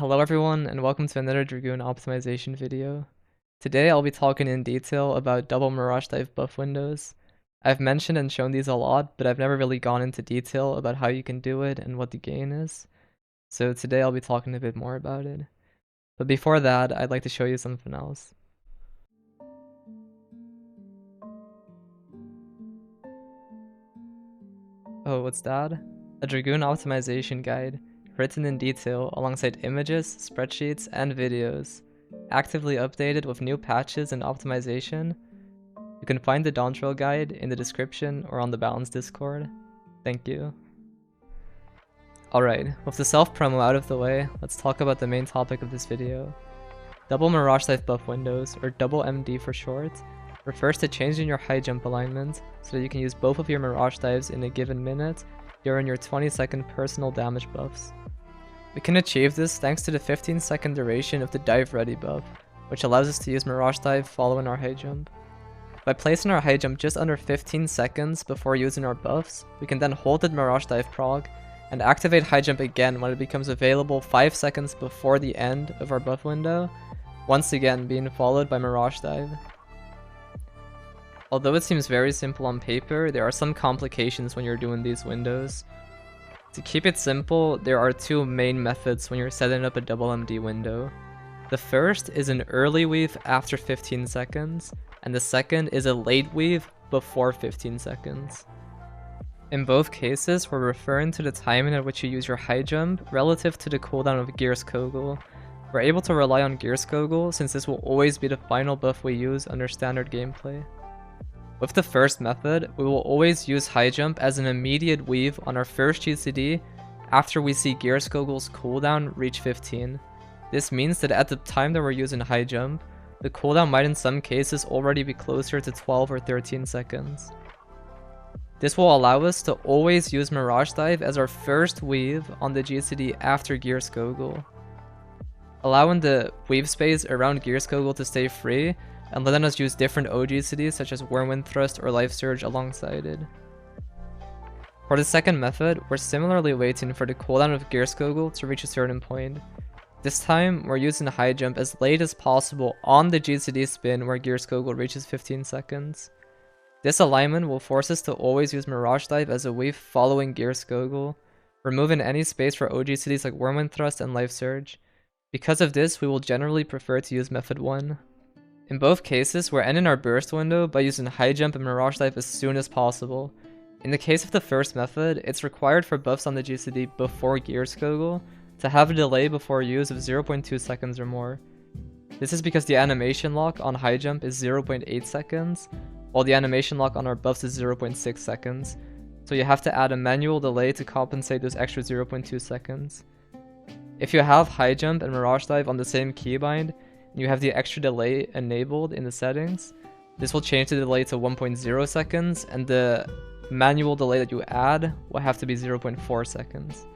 Hello everyone and welcome to another Dragoon optimization video. Today I'll be talking in detail about double Mirage dive buff windows. I've mentioned and shown these a lot, but I've never really gone into detail about how you can do it and what the gain is. So today I'll be talking a bit more about it. But before that, I'd like to show you something else. Oh, what's that? A Dragoon optimization guide, written in detail alongside images, spreadsheets, and videos, actively updated with new patches and optimization. You can find the Dawntrail guide in the description or on the Balance Discord. Thank you. Alright, with the self-promo out of the way, let's talk about the main topic of this video. Double Mirage dive buff windows, or double MD for short, refers to changing your high jump alignment so that you can use both of your Mirage dives in a given minute during your 20-second personal damage buffs. We can achieve this thanks to the 15-second duration of the dive ready buff, which allows us to use Mirage dive following our high jump. By placing our high jump just under 15 seconds before using our buffs, we can then hold the Mirage dive prog and activate high jump again when it becomes available 5 seconds before the end of our buff window, once again being followed by Mirage dive. Although it seems very simple on paper, there are some complications when you're doing these windows. To keep it simple, there are two main methods when you're setting up a double MD window. The first is an early weave after 15 seconds, and the second is a late weave before 15 seconds. In both cases, we're referring to the timing at which you use your high jump relative to the cooldown of Gears Kogel. We're able to rely on Gears Kogel since this will always be the final buff we use under standard gameplay. With the first method, we will always use high jump as an immediate weave on our first GCD after we see Gears Kogel's cooldown reach 15. This means that at the time that we're using high jump, the cooldown might in some cases already be closer to 12 or 13 seconds. This will allow us to always use Mirage dive as our first weave on the GCD after Gears Kogel, allowing the weave space around Gears Kogel to stay free and letting us use different OGCDs such as Whirlwind Thrust or Life Surge alongside it. For the second method, we're similarly waiting for the cooldown of Gears Kogel to reach a certain point. This time, we're using high jump as late as possible on the GCD spin where Gears Kogel reaches 15 seconds. This alignment will force us to always use Mirage dive as a weave following Gears Kogel, removing any space for OGCDs like Whirlwind Thrust and Life Surge. Because of this, we will generally prefer to use method 1. In both cases, we're ending our burst window by using high jump and Mirage dive as soon as possible. In the case of the first method, it's required for buffs on the GCD before Gears Kogel to have a delay before use of 0.2 seconds or more. This is because the animation lock on high jump is 0.8 seconds, while the animation lock on our buffs is 0.6 seconds, so you have to add a manual delay to compensate those extra 0.2 seconds. If you have high jump and Mirage dive on the same keybind, you have the extra delay enabled in the settings, this will change the delay to 1.0 seconds, and the manual delay that you add will have to be 0.4 seconds.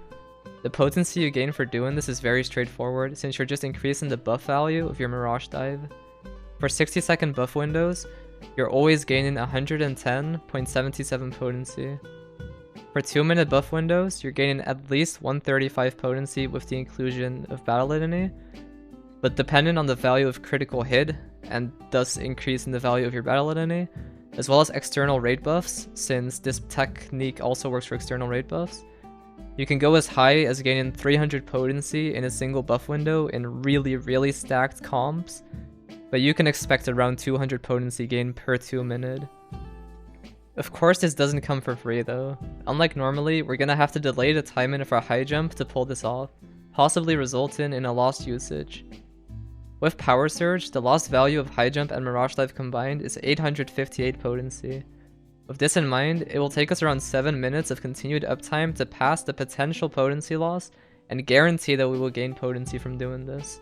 The potency you gain for doing this is very straightforward, since you're just increasing the buff value of your Mirage dive. For 60-second buff windows, you're always gaining 110.77 potency. For 2-minute buff windows, you're gaining at least 135 potency with the inclusion of Battle Litany, but depending on the value of critical hit, and thus increasing the value of your Battle Litany, as well as external raid buffs, since this technique also works for external raid buffs, you can go as high as gaining 300 potency in a single buff window in really stacked comps, but you can expect around 200 potency gain per 2 minute. Of course, this doesn't come for free though. Unlike normally, we're gonna have to delay the timing of our high jump to pull this off, possibly resulting in a lost usage. With Power Surge, the lost value of high jump and Mirage dive combined is 858 potency. With this in mind, it will take us around 7 minutes of continued uptime to pass the potential potency loss and guarantee that we will gain potency from doing this.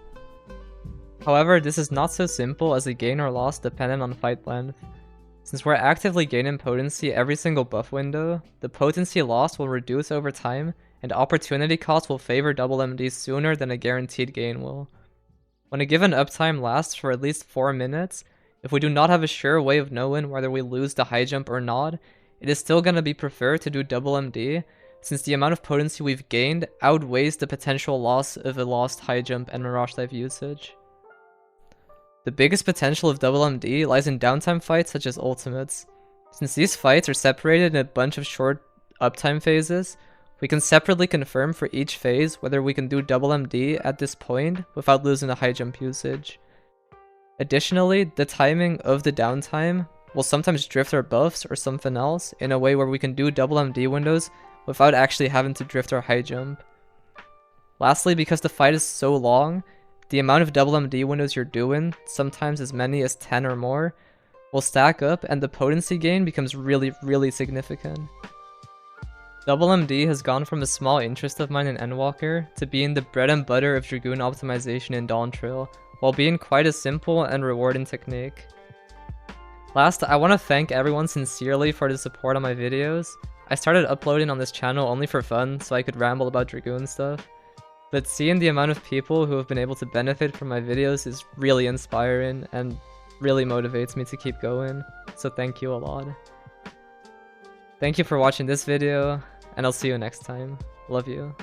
However, this is not so simple as a gain or loss dependent on fight length. Since we're actively gaining potency every single buff window, the potency loss will reduce over time and opportunity cost will favor double MD sooner than a guaranteed gain will. When a given uptime lasts for at least 4 minutes, if we do not have a sure way of knowing whether we lose the high jump or not, it is still going to be preferred to do double MD, since the amount of potency we've gained outweighs the potential loss of a lost high jump and Mirage Dive usage. The biggest potential of double MD lies in downtime fights such as ultimates. Since these fights are separated in a bunch of short uptime phases, we can separately confirm for each phase whether we can do double MD at this point without losing the high jump usage. Additionally, the timing of the downtime will sometimes drift our buffs or something else in a way where we can do double MD windows without actually having to drift our high jump. Lastly, because the fight is so long, the amount of double MD windows you're doing, sometimes as many as 10 or more, will stack up and the potency gain becomes really significant. Double MD has gone from a small interest of mine in Endwalker to being the bread and butter of Dragoon optimization in Dawntrail, while being quite a simple and rewarding technique. Last, I want to thank everyone sincerely for the support on my videos. I started uploading on this channel only for fun, so I could ramble about Dragoon stuff. But seeing the amount of people who have been able to benefit from my videos is really inspiring and really motivates me to keep going, so thank you a lot. Thank you for watching this video, and I'll see you next time. Love you.